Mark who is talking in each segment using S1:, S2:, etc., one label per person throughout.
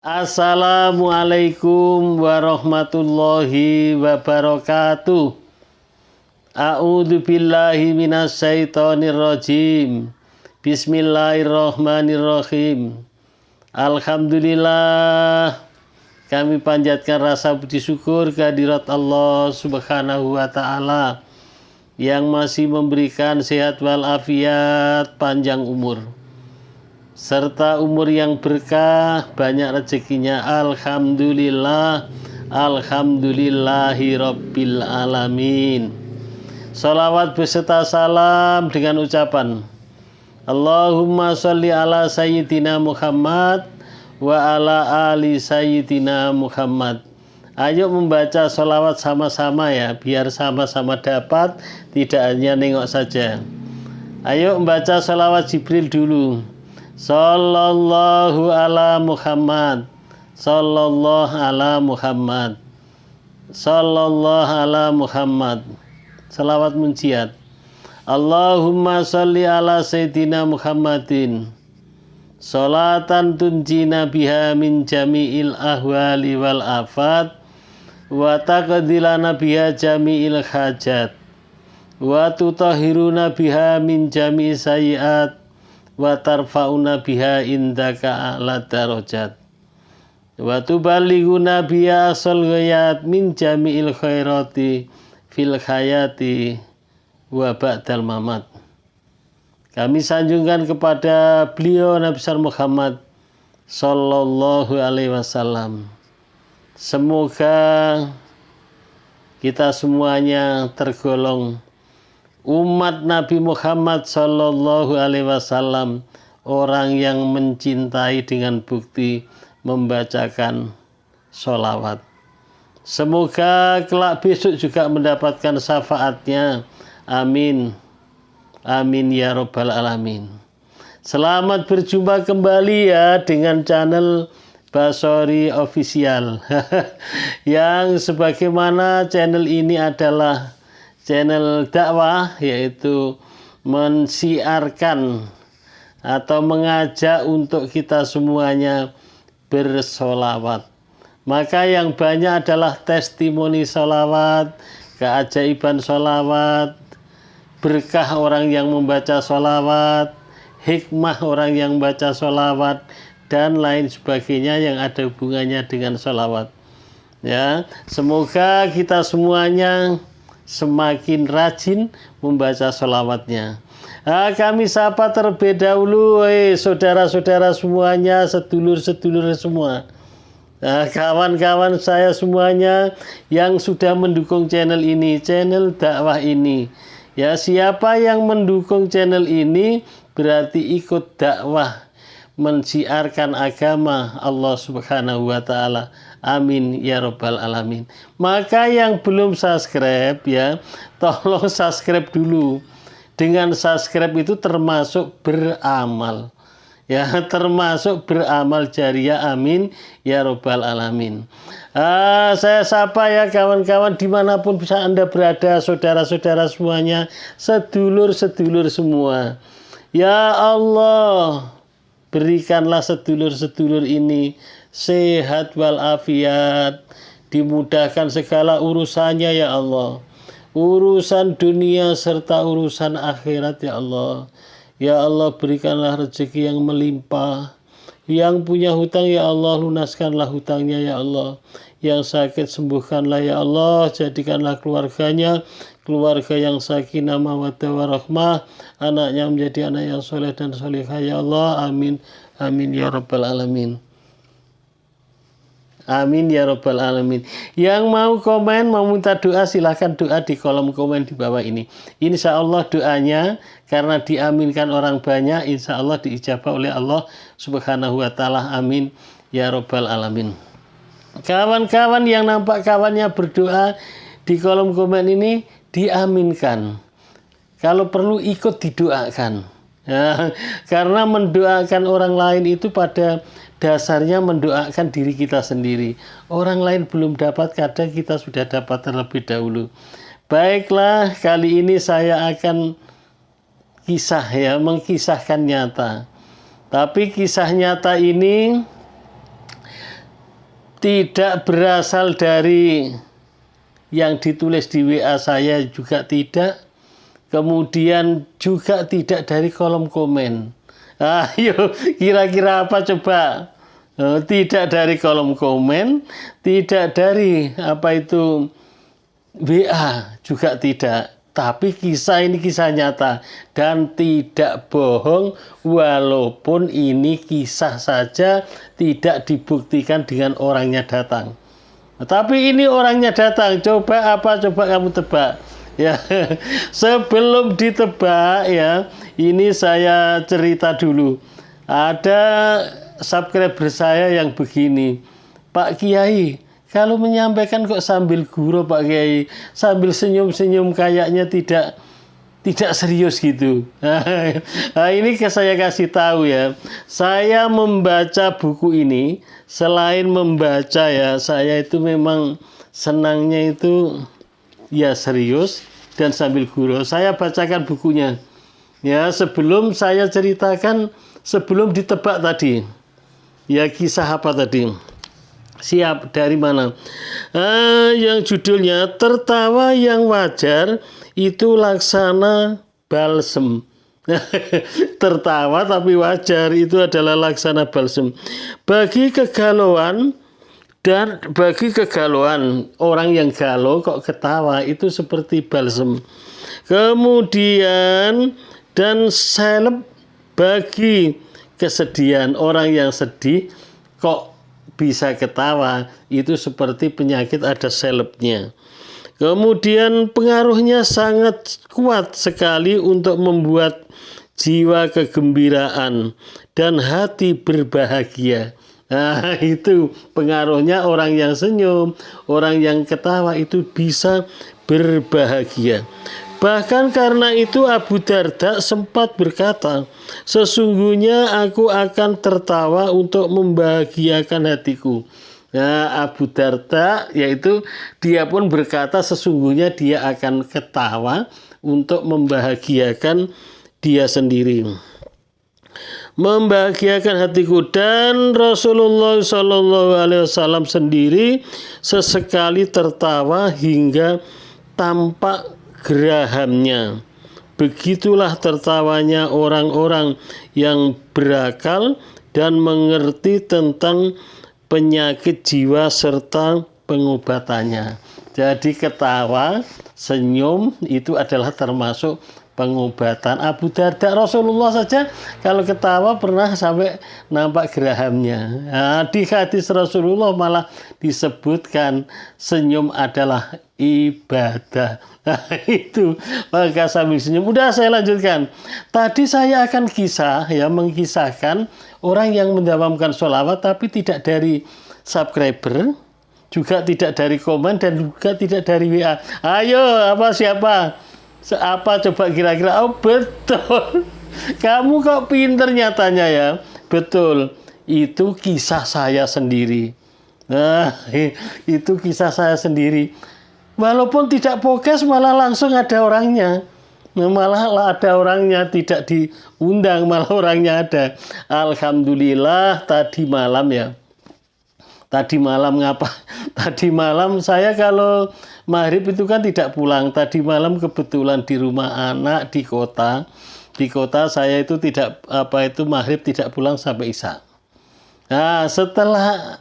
S1: Assalamualaikum warahmatullahi wabarakatuh. A'udzu billahi minasyaitonir rajim. Bismillahirrahmanirrahim. Alhamdulillah, kami panjatkan rasa puji syukur kehadirat Allah Subhanahu wa taala yang masih memberikan sehat walafiat, panjang umur serta umur yang berkah, banyak rezekinya. Alhamdulillah, alhamdulillahi rabbil alamin. Salawat beserta salam dengan ucapan Allahumma sholli ala sayyidina Muhammad wa ala ali sayyidina Muhammad. Ayo membaca salawat sama-sama ya, biar sama-sama dapat, tidak hanya nengok saja. Ayo membaca salawat Jibril dulu. Sallallahu ala Muhammad, sallallahu ala Muhammad, sallallahu ala Muhammad. Salawat munjiat. Allahumma sholli ala sayyidina Muhammadin sholatan tunjina biha min jami'il ahwali wal afat wa taqdilana biha jami'il hajat wa tutahhiruna biha min jami'i sayyi'at wa tarfa'una biha indaka a'la darajat wa tuballighuna biha asal ghayat min jami'il khairati fil hayati wa ba'dal mamat. Kami sanjungkan kepada beliau Nabi besar Muhammad sallallahu alaihi wasallam. Semoga kita semuanya tergolong umat Nabi Muhammad sallallahu alaihi wasallam, orang yang mencintai dengan bukti membacakan sholawat. Semoga kelak besok juga mendapatkan syafaatnya. Amin. Amin ya rabbal alamin. Selamat berjumpa kembali ya dengan channel Basori Official. Yang sebagaimana channel ini adalah channel dakwah, yaitu mensiarkan atau mengajak untuk kita semuanya bersolawat. Maka yang banyak adalah testimoni solawat, keajaiban solawat, berkah orang yang membaca solawat, hikmah orang yang membaca solawat, dan lain sebagainya yang ada hubungannya dengan solawat. Ya, semoga kita semuanya semakin rajin membaca sholawatnya. Kami sapa terlebih dahulu saudara-saudara semuanya, sedulur-sedulur semua, kawan-kawan saya semuanya yang sudah mendukung channel ini, channel dakwah ini. Ya, siapa yang mendukung channel ini berarti ikut dakwah mensiarkan agama Allah Subhanahu wa taala. Amin ya rabbal alamin. Maka yang belum subscribe ya, tolong subscribe dulu. Dengan subscribe itu termasuk beramal. Ya, termasuk beramal jariah. Amin ya rabbal alamin. Saya sapa ya kawan-kawan dimanapun bisa Anda berada, saudara-saudara semuanya, sedulur-sedulur semua. Ya Allah, berikanlah sedulur-sedulur ini sehat walafiat, dimudahkan segala urusannya ya Allah, urusan dunia serta urusan akhirat ya Allah. Ya Allah, berikanlah rezeki yang melimpah. Yang punya hutang ya Allah, lunaskanlah hutangnya ya Allah. Yang sakit sembuhkanlah ya Allah, jadikanlah keluarganya keluarga yang sakinah mawaddah warahmah, anaknya menjadi anak yang soleh dan solehah ya Allah. Amin. Amin ya rabbal alamin. Amin ya rabbal alamin. Yang mau komen, mau minta doa, silahkan doa di kolom komen di bawah ini. Insya Allah doanya karena diaminkan orang banyak, insya Allah diijabah oleh Allah Subhanahu wa taala. Amin ya rabbal alamin. Kawan-kawan yang nampak kawannya berdoa di kolom komen ini diaminkan. Kalau perlu ikut didoakan. Ya, karena mendoakan orang lain itu pada dasarnya mendoakan diri kita sendiri. Orang lain belum dapat, kadang kita sudah dapat terlebih dahulu. Baiklah, kali ini saya akan mengkisahkan nyata. Tapi kisah nyata ini tidak berasal dari yang ditulis di WA saya juga tidak, kemudian juga tidak dari kolom komen. Ayo, kira-kira apa coba? Tidak dari kolom komen, tidak dari WA juga tidak. Tapi kisah ini kisah nyata dan tidak bohong, walaupun ini kisah saja tidak dibuktikan dengan orangnya datang. Tapi ini orangnya datang, coba kamu tebak. Ya, sebelum ditebak ya, ini saya cerita dulu. Ada subscriber saya yang begini, Pak Kiai, kalau menyampaikan kok sambil gurau Pak Kiai, sambil senyum-senyum kayaknya tidak serius gitu. Nah, ini saya kasih tahu ya. Saya membaca buku ini, selain membaca ya, saya itu memang senangnya itu ya serius dan sambil gurau. Saya bacakan bukunya. Ya, sebelum saya ceritakan, sebelum ditebak tadi. Ya, kisah apa tadi? Siap, dari mana? Yang judulnya Tertawa yang Wajar itu Laksana Balsem. Tertawa tapi wajar itu adalah laksana balsem. Bagi kegalauan orang yang galau kok ketawa itu seperti balsem. Kemudian dan seleb bagi kesedihan, orang yang sedih kok bisa ketawa itu seperti penyakit ada selebnya. Kemudian pengaruhnya sangat kuat sekali untuk membuat jiwa kegembiraan dan hati berbahagia. Nah, itu pengaruhnya orang yang senyum, orang yang ketawa itu bisa berbahagia. Bahkan karena itu Abu Darda sempat berkata, sesungguhnya aku akan tertawa untuk membahagiakan hatiku. Nah, Abu Darda yaitu dia pun berkata sesungguhnya dia akan ketawa untuk membahagiakan dia sendiri. Membahagiakan hatiku. Dan Rasulullah SAW sendiri sesekali tertawa hingga tampak gerahamnya. Begitulah tertawanya orang-orang yang berakal dan mengerti tentang penyakit jiwa serta pengobatannya. Jadi ketawa, senyum itu adalah termasuk pengobatan. Abu Darda Rasulullah saja kalau ketawa pernah sampai nampak gerahamnya. Nah, di hadis Rasulullah malah disebutkan senyum adalah ibadah. Nah, itu maka sambil senyum. Udah saya lanjutkan. Tadi saya akan mengisahkan orang yang mendawamkan sholawat tapi tidak dari subscriber, juga tidak dari komen dan juga tidak dari WA. Ayo, siapa? Apa coba kira-kira? Oh, betul. Kamu kok pinter nyatanya ya. Betul. Itu kisah saya sendiri. Nah, itu kisah saya sendiri. Walaupun tidak podcast malah langsung ada orangnya. Malah ada orangnya, tidak diundang malah orangnya ada. Alhamdulillah tadi malam ya. Tadi malam ngapa? Tadi malam saya kalau maghrib itu kan tidak pulang. Tadi malam kebetulan di rumah anak di kota. Di kota saya itu maghrib tidak pulang sampai isya. Nah, setelah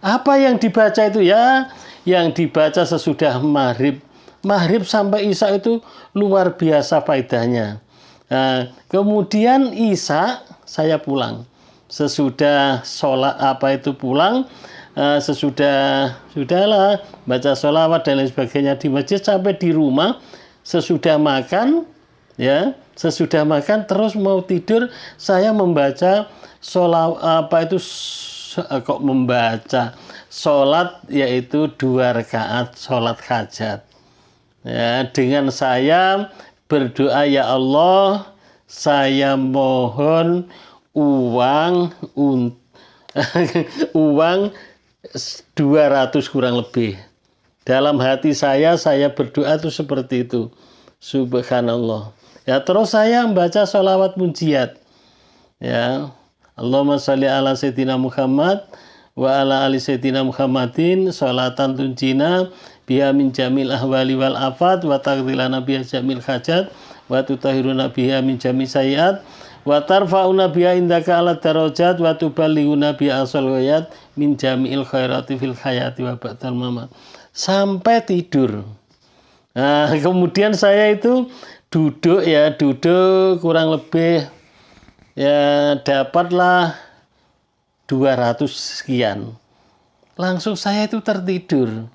S1: apa yang dibaca itu ya, yang dibaca sesudah maghrib. Maghrib sampai isya itu luar biasa faedahnya. Nah, kemudian isya saya pulang. Sesudah sholat pulang, sudahlah baca sholawat dan lain sebagainya di masjid sampai di rumah. Sesudah makan terus mau tidur saya membaca sholat yaitu 2 rakaat sholat hajat. Ya, dengan saya berdoa, ya Allah, saya mohon uang 200 kurang lebih. Dalam hati saya berdoa itu seperti itu. Subhanallah. Ya, terus saya membaca sholawat munjiat. Ya, Allahumma sholli ala sayyidina Muhammad wa ala ali sayyidina Muhammadin sholatan tunjina biha min jamil ahwali wal afat wa taqdilana biha jamil hajat wa tutahhiruna biha min jami sayiat wa tarfa'una biha indaka ala darajat wa tuballighuna biha asal ghayat min jami'il khairati fil hayati wa ba'dal mamat. Sampai tidur. Nah, kemudian saya itu duduk kurang lebih ya dapatlah 200 sekian. Langsung saya itu tertidur.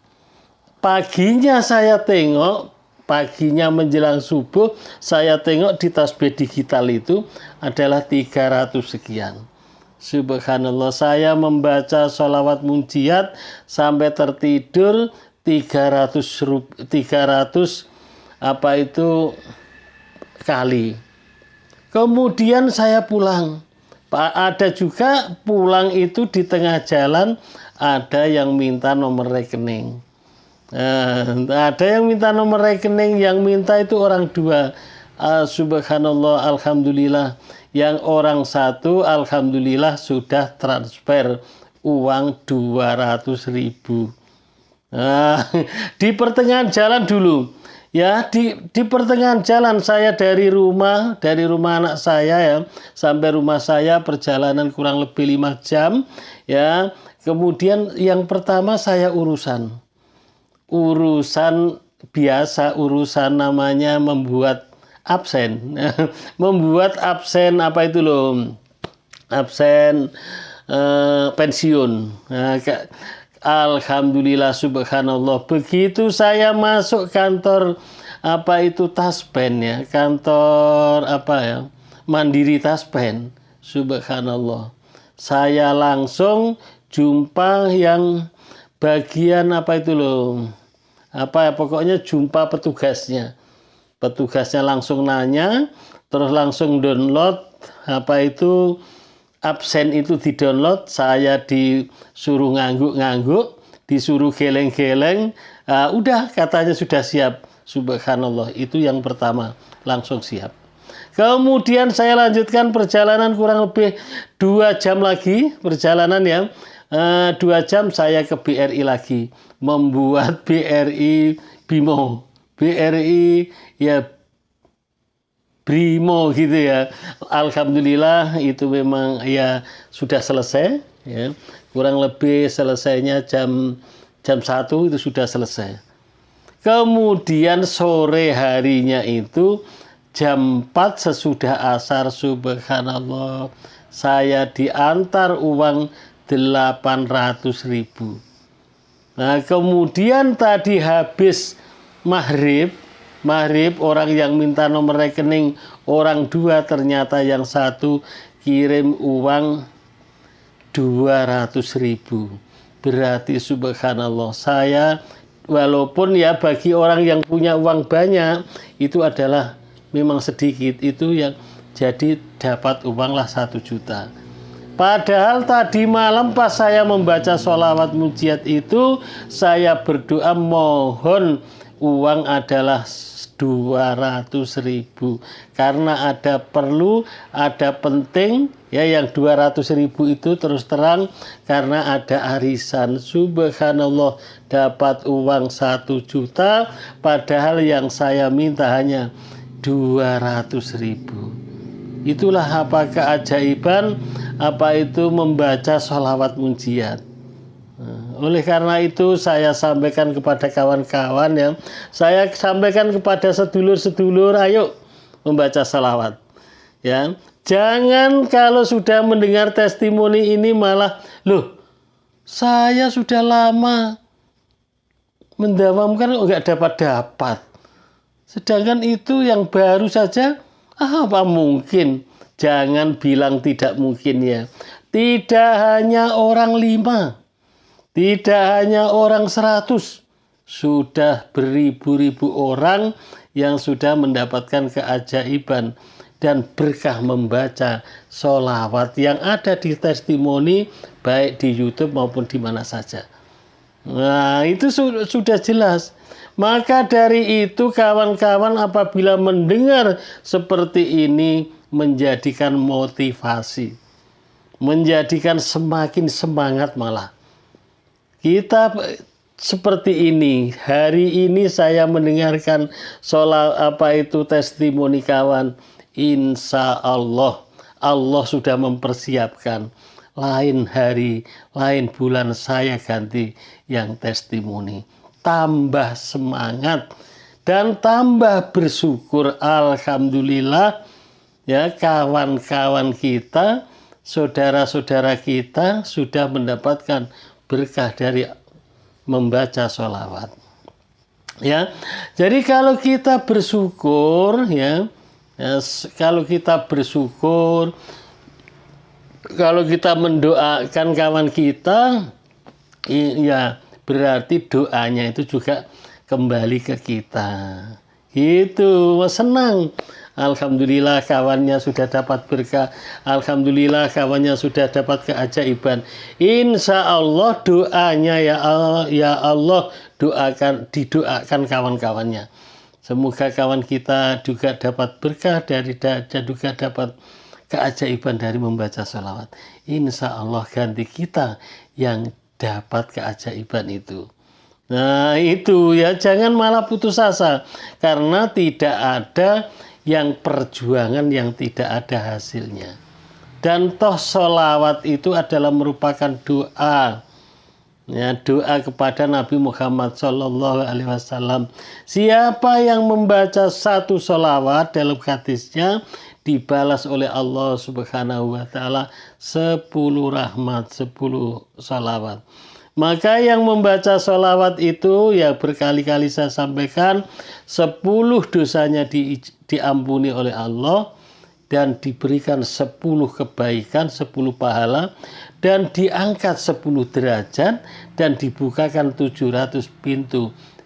S1: Paginya saya tengok, paginya menjelang subuh, saya tengok di tasbih digital itu adalah 300 sekian. Subhanallah, saya membaca sholawat munjiat sampai tertidur 300 kali. Kemudian saya pulang. Ada juga pulang itu di tengah jalan ada yang minta nomor rekening. Ada yang minta nomor rekening, yang minta itu orang dua. Subhanallah, alhamdulillah. Yang orang satu alhamdulillah sudah transfer uang 200.000. Di pertengahan jalan dulu. Ya, di pertengahan jalan saya dari rumah anak saya ya sampai rumah saya perjalanan kurang lebih 5 jam ya. Kemudian yang pertama saya urusan biasa, urusan namanya membuat absen. Membuat absen apa itu loh? Absen pensiun. Alhamdulillah, subhanallah. Begitu saya masuk kantor Taspen ya, kantor Mandiri Taspen. Subhanallah. Saya langsung jumpa yang bagian pokoknya jumpa petugasnya. Petugasnya langsung nanya, terus langsung download absen itu di-download, saya disuruh ngangguk-ngangguk, disuruh geleng-geleng, udah katanya sudah siap. Subhanallah, itu yang pertama, langsung siap. Kemudian saya lanjutkan perjalanan kurang lebih 2 jam lagi, perjalanan ya, 2 jam saya ke BRI lagi, membuat BRI Bimo, BRI ya Brimo gitu ya. Alhamdulillah itu memang ya sudah selesai ya. Kurang lebih selesainya jam 1 itu sudah selesai. Kemudian sore harinya itu jam 4 sesudah asar, subhanallah, saya diantar uang 800.000. Nah, kemudian tadi habis maghrib orang yang minta nomor rekening orang 2, ternyata yang satu kirim uang 200.000. Berarti subhanallah, saya walaupun ya bagi orang yang punya uang banyak itu adalah memang sedikit, itu yang jadi dapat uanglah 1 juta. Padahal tadi malam pas saya membaca sholawat mujiat itu, saya berdoa mohon uang adalah 200.000 karena ada perlu, ada penting ya, yang 200.000 itu terus terang karena ada arisan. Subhanallah, dapat uang 1 juta padahal yang saya minta hanya 200.000. Itulah keajaiban membaca sholawat munjiat. Oleh karena itu saya sampaikan kepada kawan-kawan ya, saya sampaikan kepada sedulur-sedulur, ayo membaca salawat ya. Jangan kalau sudah mendengar testimoni ini malah, loh saya sudah lama mendawamkan enggak dapat. Sedangkan itu yang baru saja, apa mungkin? Jangan bilang tidak mungkin ya. Tidak hanya orang 5, tidak hanya orang 100, sudah beribu-ribu orang yang sudah mendapatkan keajaiban dan berkah membaca sholawat yang ada di testimoni baik di YouTube maupun di mana saja. Nah, itu sudah jelas. Maka dari itu kawan-kawan apabila mendengar seperti ini menjadikan motivasi, menjadikan semakin semangat malah. Kita seperti ini. Hari ini saya mendengarkan testimoni kawan. Insya Allah, Allah sudah mempersiapkan. Lain hari, lain bulan saya ganti yang testimoni. Tambah semangat dan tambah bersyukur. Alhamdulillah ya, kawan-kawan kita, saudara-saudara kita sudah mendapatkan berkah dari membaca sholawat. Ya, jadi kalau kita bersyukur kalau kita bersyukur, kalau kita mendoakan kawan kita, ya berarti doanya itu juga kembali ke kita. Gitu, senang. Alhamdulillah kawannya sudah dapat berkah. Alhamdulillah kawannya sudah dapat keajaiban. Insya Allah doanya ya Allah didoakan kawan-kawannya. Semoga kawan kita juga dapat berkah dan juga dapat keajaiban dari membaca sholawat. Insya Allah ganti kita yang dapat keajaiban itu. Nah itu ya, jangan malah putus asa. Karena tidak ada yang perjuangan yang tidak ada hasilnya. Dan toh sholawat itu adalah merupakan doa. Ya, doa kepada Nabi Muhammad SAW. Siapa yang membaca satu sholawat dalam hadisnya dibalas oleh Allah Subhanahu wa Ta'ala 10 rahmat, 10 sholawat. Maka yang membaca sholawat itu ya berkali-kali saya sampaikan 10 dosanya diampuni oleh Allah dan diberikan 10 kebaikan, 10 pahala dan diangkat 10 derajat dan dibukakan 700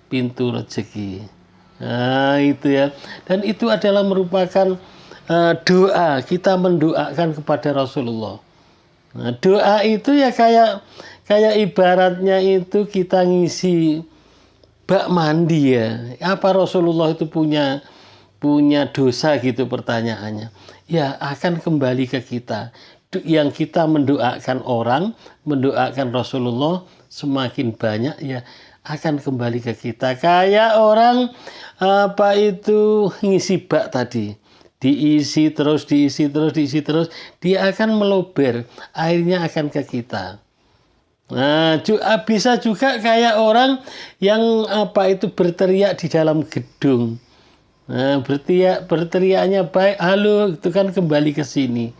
S1: pintu rezeki. Nah itu ya, dan itu adalah merupakan doa, kita mendoakan kepada Rasulullah. Nah, doa itu ya kayak ibaratnya itu kita ngisi bak mandi ya. Apa Rasulullah itu punya dosa gitu pertanyaannya. Ya akan kembali ke kita. Yang kita mendoakan orang, mendoakan Rasulullah semakin banyak ya akan kembali ke kita. Kayak orang ngisi bak tadi. Diisi terus, dia akan meluber. Airnya akan ke kita. Nah, bisa juga kayak orang yang berteriak di dalam gedung. Nah, berteriaknya baik, halo, itu kan kembali ke sini.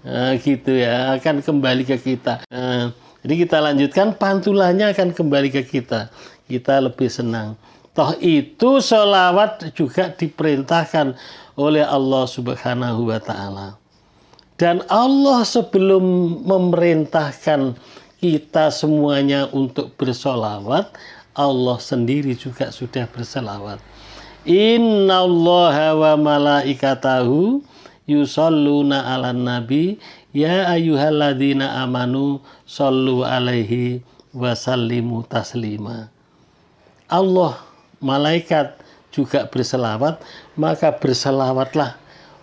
S1: Nah, gitu ya, akan kembali ke kita. Nah, jadi kita lanjutkan, pantulannya akan kembali ke kita. Kita lebih senang. Toh itu sholawat juga diperintahkan oleh Allah Subhanahu wa Ta'ala. Dan Allah sebelum memerintahkan kita semuanya untuk bersolawat, Allah sendiri juga sudah bersolawat. Innallaha wa malaikatahu yusholluna 'alan nabi ya ayyuhalladzina amanu shollu 'alaihi wa sallimu taslima. Allah, malaikat juga berselawat, maka berselawatlah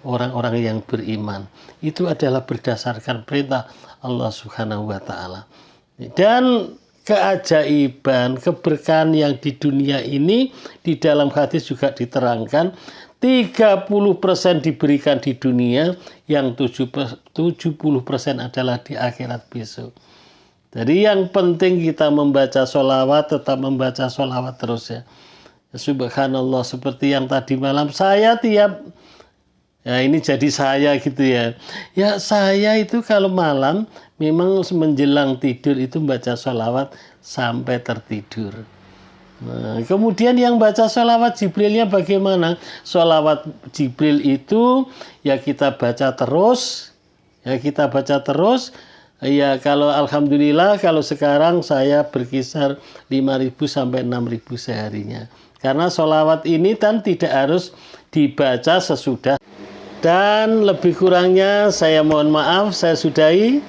S1: orang-orang yang beriman. Itu adalah berdasarkan perintah Allah Subhanahu wa Ta'ala. Dan keajaiban, keberkahan yang di dunia ini di dalam hadis juga diterangkan 30% diberikan di dunia, yang 70% adalah di akhirat besok. Jadi yang penting kita membaca sholawat, tetap membaca sholawat terus ya. Subhanallah, seperti yang tadi malam saya ini jadi saya gitu ya. Ya saya itu kalau malam memang menjelang tidur itu baca sholawat sampai tertidur. Nah, kemudian yang baca sholawat Jibrilnya bagaimana? Sholawat Jibril itu ya kita baca terus. Ya kalau alhamdulillah kalau sekarang saya berkisar 5.000 sampai 6.000 seharinya. Karena sholawat ini kan tidak harus dibaca sesudah. Dan lebih kurangnya saya mohon maaf, saya sudahi.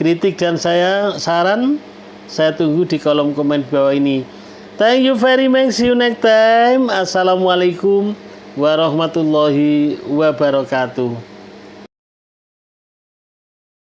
S1: Kritik dan saran saya tunggu di kolom komen bawah ini. Thank you very much. See you next time. Assalamualaikum warahmatullahi wabarakatuh.